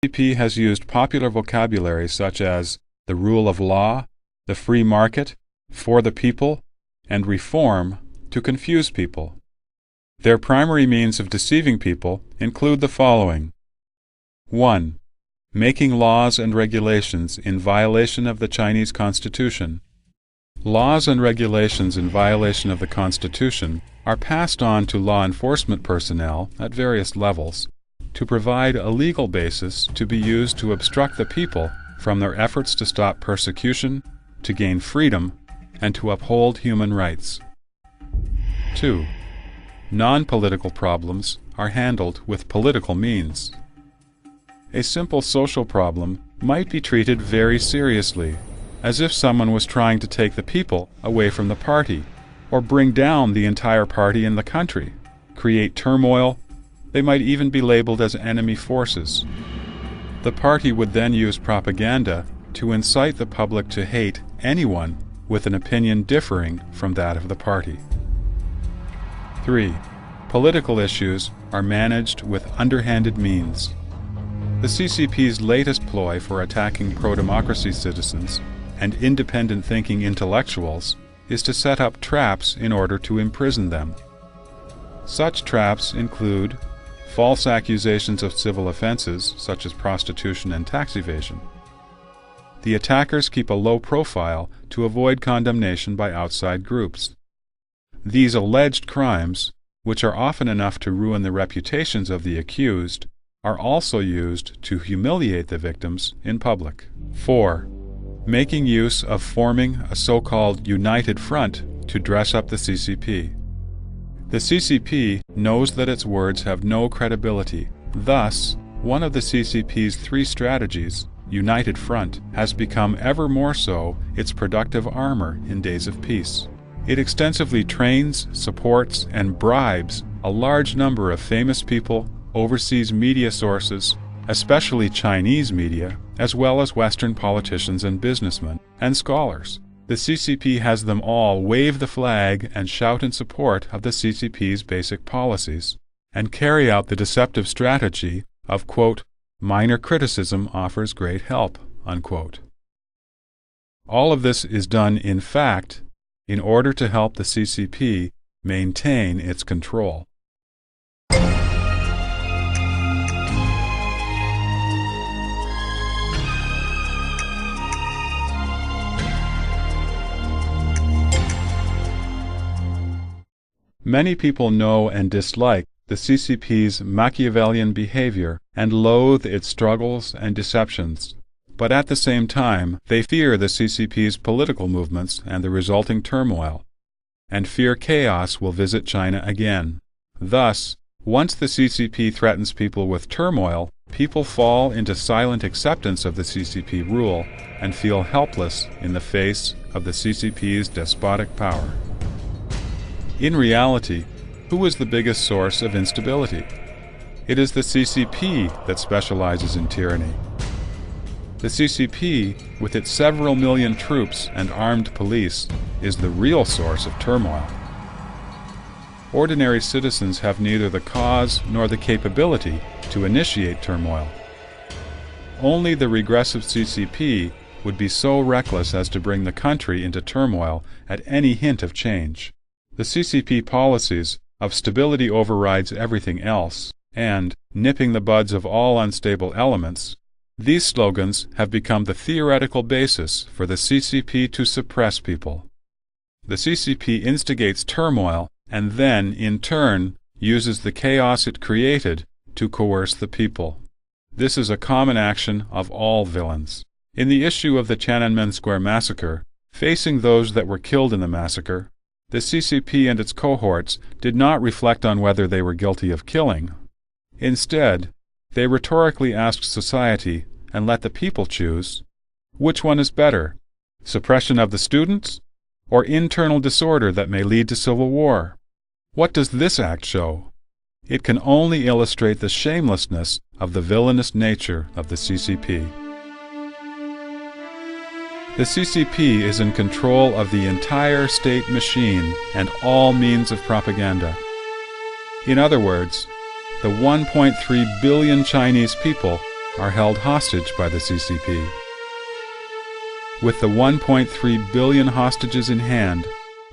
CCP has used popular vocabulary such as the rule of law, the free market, for the people, and reform to confuse people. Their primary means of deceiving people include the following. 1. Making laws and regulations in violation of the Chinese Constitution. Laws and regulations in violation of the Constitution are passed on to law enforcement personnel at various levels to provide a legal basis to be used to obstruct the people from their efforts to stop persecution, to gain freedom, and to uphold human rights. 2. Non-political problems are handled with political means. A simple social problem might be treated very seriously, as if someone was trying to take the people away from the party, or bring down the entire party in the country, create turmoil. They might even be labeled as enemy forces. The party would then use propaganda to incite the public to hate anyone with an opinion differing from that of the party. 3. Political issues are managed with underhanded means. The CCP's latest ploy for attacking pro-democracy citizens and independent-thinking intellectuals is to set up traps in order to imprison them. Such traps include false accusations of civil offenses such as prostitution and tax evasion. The attackers keep a low profile to avoid condemnation by outside groups. These alleged crimes, which are often enough to ruin the reputations of the accused, are also used to humiliate the victims in public. 4. Making use of forming a so-called united front to dress up the CCP. The CCP knows that its words have no credibility. Thus, one of the CCP's three strategies, United Front, has become ever more so its productive armor in days of peace. It extensively trains, supports, and bribes a large number of famous people, overseas media sources, especially Chinese media, as well as Western politicians and businessmen, and scholars. The CCP has them all wave the flag and shout in support of the CCP's basic policies, and carry out the deceptive strategy of, quote, minor criticism offers great help, unquote. All of this is done, in fact, in order to help the CCP maintain its control. Many people know and dislike the CCP's Machiavellian behavior and loathe its struggles and deceptions, but at the same time they fear the CCP's political movements and the resulting turmoil, and fear chaos will visit China again. Thus, once the CCP threatens people with turmoil, people fall into silent acceptance of the CCP rule and feel helpless in the face of the CCP's despotic power. In reality, who is the biggest source of instability? It is the CCP that specializes in tyranny. The CCP, with its several million troops and armed police, is the real source of turmoil. Ordinary citizens have neither the cause nor the capability to initiate turmoil. Only the regressive CCP would be so reckless as to bring the country into turmoil at any hint of change. The CCP policies of stability overrides everything else and nipping the buds of all unstable elements, these slogans have become the theoretical basis for the CCP to suppress people. The CCP instigates turmoil and then, in turn, uses the chaos it created to coerce the people. This is a common action of all villains. In the issue of the Tiananmen Square massacre, facing those that were killed in the massacre, the CCP and its cohorts did not reflect on whether they were guilty of killing. Instead, they rhetorically asked society, and let the people choose, which one is better, suppression of the students, or internal disorder that may lead to civil war? What does this act show? It can only illustrate the shamelessness of the villainous nature of the CCP. The CCP is in control of the entire state machine and all means of propaganda. In other words, the 1.3 billion Chinese people are held hostage by the CCP. With the 1.3 billion hostages in hand,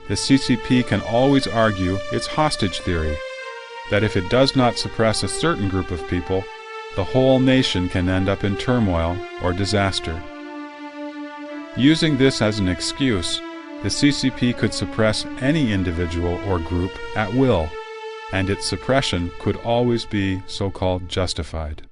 the CCP can always argue its hostage theory, that if it does not suppress a certain group of people, the whole nation can end up in turmoil or disaster. Using this as an excuse, the CCP could suppress any individual or group at will, and its suppression could always be so-called justified.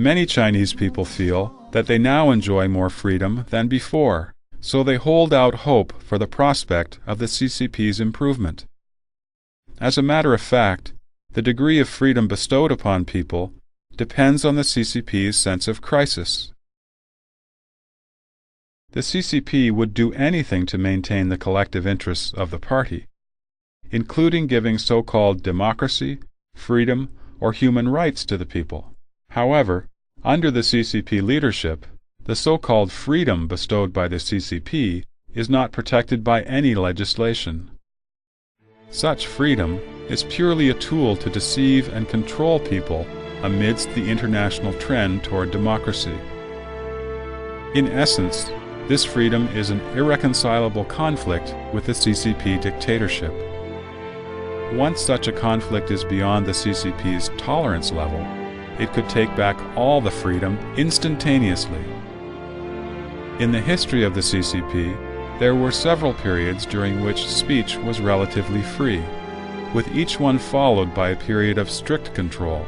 Many Chinese people feel that they now enjoy more freedom than before, so they hold out hope for the prospect of the CCP's improvement. As a matter of fact, the degree of freedom bestowed upon people depends on the CCP's sense of crisis. The CCP would do anything to maintain the collective interests of the party, including giving so-called democracy, freedom, or human rights to the people. However, under the CCP leadership, the so-called freedom bestowed by the CCP is not protected by any legislation. Such freedom is purely a tool to deceive and control people amidst the international trend toward democracy. In essence, this freedom is an irreconcilable conflict with the CCP dictatorship. Once such a conflict is beyond the CCP's tolerance level, it could take back all the freedom instantaneously. In the history of the CCP, there were several periods during which speech was relatively free, with each one followed by a period of strict control.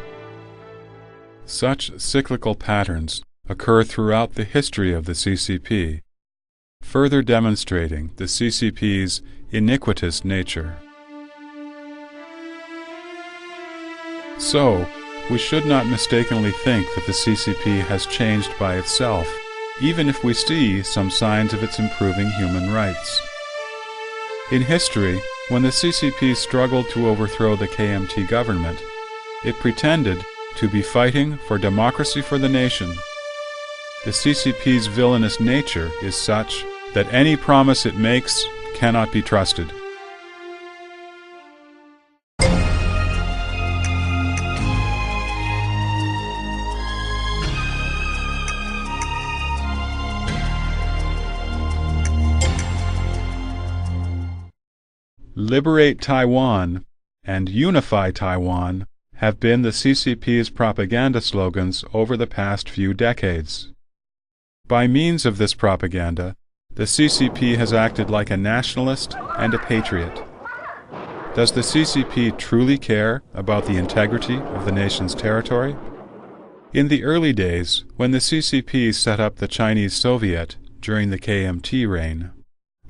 Such cyclical patterns occur throughout the history of the CCP, further demonstrating the CCP's iniquitous nature. So, we should not mistakenly think that the CCP has changed by itself, even if we see some signs of its improving human rights. In history, when the CCP struggled to overthrow the KMT government, it pretended to be fighting for democracy for the nation. The CCP's villainous nature is such that any promise it makes cannot be trusted. Liberate Taiwan and Unify Taiwan have been the CCP's propaganda slogans over the past few decades. By means of this propaganda, the CCP has acted like a nationalist and a patriot. Does the CCP truly care about the integrity of the nation's territory? In the early days, when the CCP set up the Chinese Soviet during the KMT reign,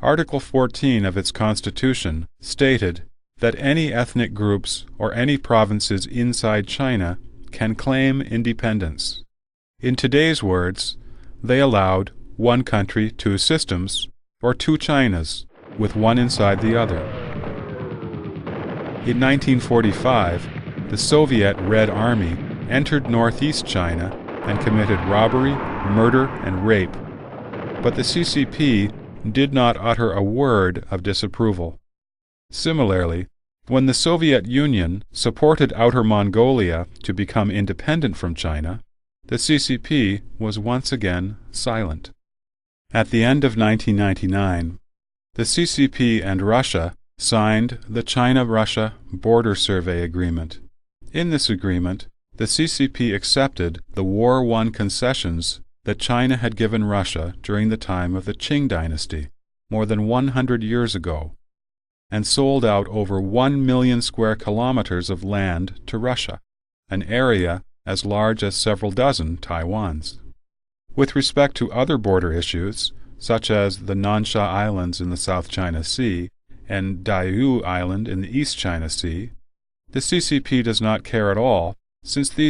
Article 14 of its constitution stated that any ethnic groups or any provinces inside China can claim independence. In today's words, they allowed one country, two systems, or two Chinas, with one inside the other. In 1945, the Soviet Red Army entered northeast China and committed robbery, murder, and rape, but the CCP did not utter a word of disapproval. Similarly, when the Soviet Union supported Outer Mongolia to become independent from China, the CCP was once again silent. At the end of 1999, the CCP and Russia signed the China-Russia Border Survey Agreement. In this agreement, the CCP accepted the war-won concessions that China had given Russia during the time of the Qing dynasty, more than 100 years ago, and sold out over 1 million square kilometers of land to Russia, an area as large as several dozen Taiwans. With respect to other border issues, such as the Nansha Islands in the South China Sea and Diaoyu Island in the East China Sea, the CCP does not care at all, since these